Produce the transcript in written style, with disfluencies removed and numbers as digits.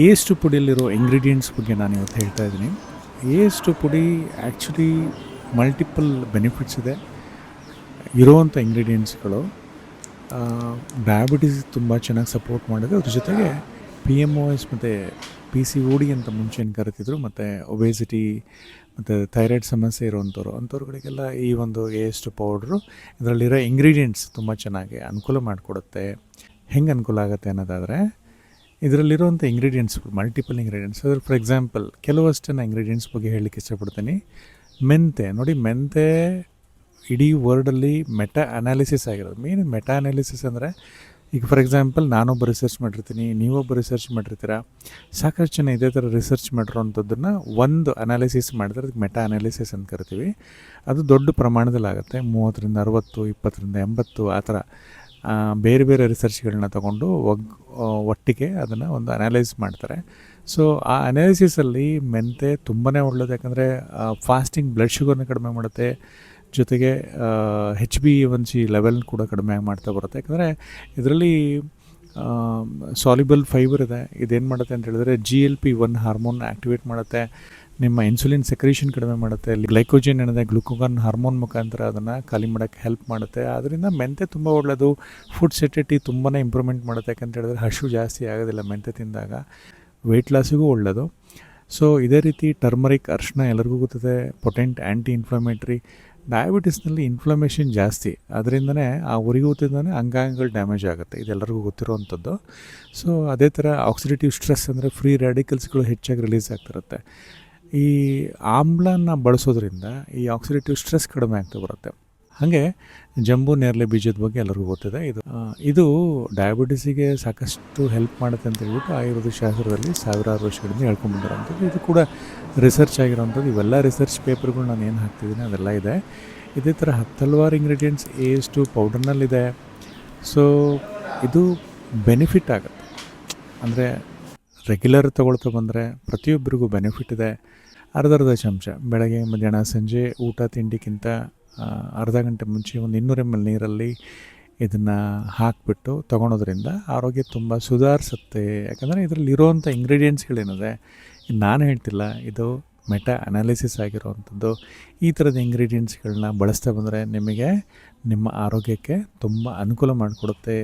ಏಸ್ಟು ಪುಡಿಯಲ್ಲಿರೋ ingredients ಬಗ್ಗೆ ನಾನು ಇವತ್ತು ಹೇಳ್ತಾ ಇದ್ದೀನಿ. ಏಸ್ಟು ಪುಡಿ ಆ್ಯಕ್ಚುಲಿ ಮಲ್ಟಿಪಲ್ ಬೆನಿಫಿಟ್ಸ್ ಇದೆ. ಇರುವಂಥ ಇಂಗ್ರೀಡಿಯೆಂಟ್ಸ್ಗಳು ಡಯಾಬಿಟೀಸ್ ತುಂಬ ಚೆನ್ನಾಗಿ ಸಪೋರ್ಟ್ ಮಾಡಿದೆ. ಅದ್ರ ಜೊತೆಗೆ PMOS ಮತ್ತು PCOD ಅಂತ ಮುಂಚೆ ಏನು ಕರಿತಿದ್ರು, ಮತ್ತು ಒಬೇಸಿಟಿ ಮತ್ತು ಥೈರಾಯ್ಡ್ ಸಮಸ್ಯೆ ಅಂಥವ್ರುಗಳಿಗೆಲ್ಲ ಈ ಒಂದು ಏಸ್ಟ್ ಪೌಡ್ರು ಇದರಲ್ಲಿರೋ ಇಂಗ್ರೀಡಿಯೆಂಟ್ಸ್ ತುಂಬ ಚೆನ್ನಾಗಿ ಅನುಕೂಲ ಮಾಡಿಕೊಡುತ್ತೆ. ಹೆಂಗೆ ಅನುಕೂಲ ಆಗುತ್ತೆ ಅನ್ನೋದಾದರೆ, ಇದರಲ್ಲಿರುವಂಥ ಇಂಗ್ರೀಡಿಯೆಂಟ್ಸ್ ಮಲ್ಟಿಪಲ್ ಇಂಗ್ರೀಡಿಯೆಂಟ್ಸ್. ಅದ್ರ ಫಾರ್ ಎಕ್ಸಾಂಪಲ್ ಕೆಲವಷ್ಟನ್ನು ಇಂಗ್ರೀಡಿಯೆಂಟ್ಸ್ ಬಗ್ಗೆ ಹೇಳಲಿಕ್ಕೆ ಇಷ್ಟಪಡ್ತೀನಿ. ಮೆಂತೆ ನೋಡಿ, ಮೆಂತೆ ಇಡೀ ವರ್ಲ್ಡಲ್ಲಿ ಮೆಟಾ ಅನಾಲಿಸಿಸ್ ಆಗಿರೋದು. ಮೇನ್ ಮೆಟಾ ಅನಾಲಿಸಿಸ್ ಅಂದರೆ, ಈಗ ಫಾರ್ ಎಕ್ಸಾಂಪಲ್ ನಾನೊಬ್ಬ ರಿಸರ್ಚ್ ಮಾಡಿರ್ತೀನಿ, ನೀವೊಬ್ಬ ರಿಸರ್ಚ್ ಮಾಡಿರ್ತೀರ, ಸಾಕಷ್ಟು ಜನ ಇದೇ ಥರ ರಿಸರ್ಚ್ ಮಾಡಿರೋವಂಥದ್ದನ್ನು ಒಂದು ಅನಾಲಿಸಿಸ್ ಮಾಡಿದ್ರೆ ಅದಕ್ಕೆ ಮೆಟಾ ಅನಾಲಿಸಿಸ್ ಅಂತ ಕರಿತೀವಿ. ಅದು ದೊಡ್ಡ ಪ್ರಮಾಣದಲ್ಲಿ ಆಗುತ್ತೆ. 30ರಿಂದ 60, 20ರಿಂದ 80 ಆ ಥರ ಬೇರೆ ಬೇರೆ ರಿಸರ್ಚ್ಗಳನ್ನ ತಗೊಂಡು ಒಟ್ಟಿಗೆ ಅದನ್ನು ಒಂದು ಅನಾಲೈಸ್ ಮಾಡ್ತಾರೆ. ಸೊ ಆ ಅನಾಲಿಸಿಸಲ್ಲಿ ಮೆಂತೆ ತುಂಬಾ ಒಳ್ಳೆಯದು. ಯಾಕಂದರೆ ಫಾಸ್ಟಿಂಗ್ ಬ್ಲಡ್ ಶುಗರ್ನ ಕಡಿಮೆ ಮಾಡುತ್ತೆ, ಜೊತೆಗೆ HbA1c ಲೆವೆಲ್ ಕೂಡ ಕಡಿಮೆ ಮಾಡ್ತಾ ಬರುತ್ತೆ. ಯಾಕಂದರೆ ಇದರಲ್ಲಿ ಸಾಲ್ಯುಬಲ್ ಫೈಬರ್ ಇದೆ. ಇದೇನು ಮಾಡುತ್ತೆ ಅಂತ ಹೇಳಿದ್ರೆ GLP-1 ಹಾರ್ಮೋನ್ ಆ್ಯಕ್ಟಿವೇಟ್ ಮಾಡುತ್ತೆ, ನಿಮ್ಮ ಇನ್ಸುಲಿನ್ ಸೆಕ್ರೇಷನ್ ಕಡಿಮೆ ಮಾಡುತ್ತೆ, ಗ್ಲೈಕೋಜನ್ ಏನಿದೆ ಗ್ಲುಕೋಗಾನ್ ಹಾರ್ಮೋನ್ ಮುಖಾಂತರ ಅದನ್ನು ಖಾಲಿ ಮಾಡೋಕ್ಕೆ ಹೆಲ್ಪ್ ಮಾಡುತ್ತೆ. ಆದ್ದರಿಂದ ಮೆಂತೆ ತುಂಬ ಒಳ್ಳೆಯದು. ಫುಡ್ ಸೆಟಿಟಿ ತುಂಬಾ ಇಂಪ್ರೂವ್ಮೆಂಟ್ ಮಾಡುತ್ತೆ. ಯಾಕಂತ ಹೇಳಿದ್ರೆ ಹಶು ಜಾಸ್ತಿ ಆಗೋದಿಲ್ಲ ಮೆಂತೆ ತಿಂದಾಗ. ವೆಯ್ಟ್ ಲಾಸಿಗೂ ಒಳ್ಳೆಯದು. ಸೊ ಇದೇ ರೀತಿ ಟರ್ಮರಿಕ್, ಅರಿಶಿನ ಎಲ್ಲರಿಗೂ ಗೊತ್ತಿದೆ, ಪೊಟೆಂಟ್ ಆ್ಯಂಟಿ ಇನ್ಫ್ಲಮೇಟ್ರಿ. ಡಯಾಬಿಟಿಸ್ನಲ್ಲಿ ಇನ್ಫ್ಲಮೇಷನ್ ಜಾಸ್ತಿ, ಅದರಿಂದನೇ ಆ ಉರಿಯೂತದಿಂದನೇ ಅಂಗಾಂಗಗಳು ಡ್ಯಾಮೇಜ್ ಆಗುತ್ತೆ, ಇದೆಲ್ಲರಿಗೂ ಗೊತ್ತಿರೋವಂಥದ್ದು. ಸೊ ಅದೇ ಥರ ಆಕ್ಸಿಡೇಟಿವ್ ಸ್ಟ್ರೆಸ್ ಅಂದರೆ ಫ್ರೀ ರ್ಯಾಡಿಕಲ್ಸ್ಗಳು ಹೆಚ್ಚಾಗಿ ರಿಲೀಸ್ ಆಗ್ತಿರುತ್ತೆ. ಈ ಆಮ್ಲನ ಬಳಸೋದ್ರಿಂದ ಈ ಆಕ್ಸಿಡೇಟಿವ್ ಸ್ಟ್ರೆಸ್ ಕಡಿಮೆ ಆಗ್ತಾ ಬರುತ್ತೆ. ಹಾಗೆ ಜಂಬೂ ನೇರಳೆ ಬೀಜದ ಬಗ್ಗೆ ಎಲ್ಲರಿಗೂ ಗೊತ್ತಿದೆ. ಇದು ಡಯಾಬಿಟಿಸಿಗೆ ಸಾಕಷ್ಟು ಹೆಲ್ಪ್ ಮಾಡುತ್ತೆ ಅಂತ ಹೇಳ್ಬಿಟ್ಟು ಆಯುರ್ವೇದ ಶಾಸ್ತ್ರದಲ್ಲಿ ಸಾವಿರಾರು ವರ್ಷಗಳಿಂದ ಹೇಳ್ಕೊಂಡ್ಬಂದಿರೋವಂಥದ್ದು. ಇದು ಕೂಡ ರಿಸರ್ಚ್ ಆಗಿರೋವಂಥದ್ದು. ಇವೆಲ್ಲ ರಿಸರ್ಚ್ ಪೇಪರ್ಗಳು ನಾನು ಏನು ಹಾಕ್ತಿದ್ದೀನಿ ಅದೆಲ್ಲ ಇದೆ. ಇದೇ ಥರ ಹಲವಾರು ಇಂಗ್ರೀಡಿಯೆಂಟ್ಸ್ ಏಸ್ಟು ಪೌಡರ್ನಲ್ಲಿದೆ. ಸೊ ಇದು ಬೆನಿಫಿಟ್ ಆಗುತ್ತೆ. ಅಂದರೆ ರೆಗ್ಯುಲರ್ ತೊಗೊಳ್ತಾ ಬಂದರೆ ಪ್ರತಿಯೊಬ್ಬರಿಗೂ ಬೆನಿಫಿಟ್ ಇದೆ. ಅರ್ಧ ಚಮಚ ಬೆಳಗ್ಗೆ, ಮಧ್ಯಾಹ್ನ, ಸಂಜೆ ಊಟ ತಿಂಡಿಗಿಂತ ಅರ್ಧ ಗಂಟೆ ಮುಂಚೆ ಒಂದು 200 ml ನೀರಲ್ಲಿ ಇದನ್ನು ಹಾಕಿಬಿಟ್ಟು ತೊಗೊಳೋದ್ರಿಂದ ಆರೋಗ್ಯ ತುಂಬ ಸುಧಾರಿಸುತ್ತೆ. ಯಾಕಂದರೆ ಇದರಲ್ಲಿ ಇರೋವಂಥ ಇಂಗ್ರೀಡಿಯೆಂಟ್ಸ್ಗಳೇನಿದೆ, ಇದು ನಾನು ಹೇಳ್ತಿಲ್ಲ, ಇದು ಮೆಟಾ ಅನಾಲಿಸಿಸ್ ಆಗಿರೋವಂಥದ್ದು. ಈ ಥರದ ಇಂಗ್ರೀಡಿಯೆಂಟ್ಸ್ಗಳನ್ನ ಬಳಸ್ತಾ ಬಂದರೆ ನಿಮಗೆ ನಿಮ್ಮ ಆರೋಗ್ಯಕ್ಕೆ ತುಂಬ ಅನುಕೂಲ ಮಾಡಿಕೊಡುತ್ತೆ.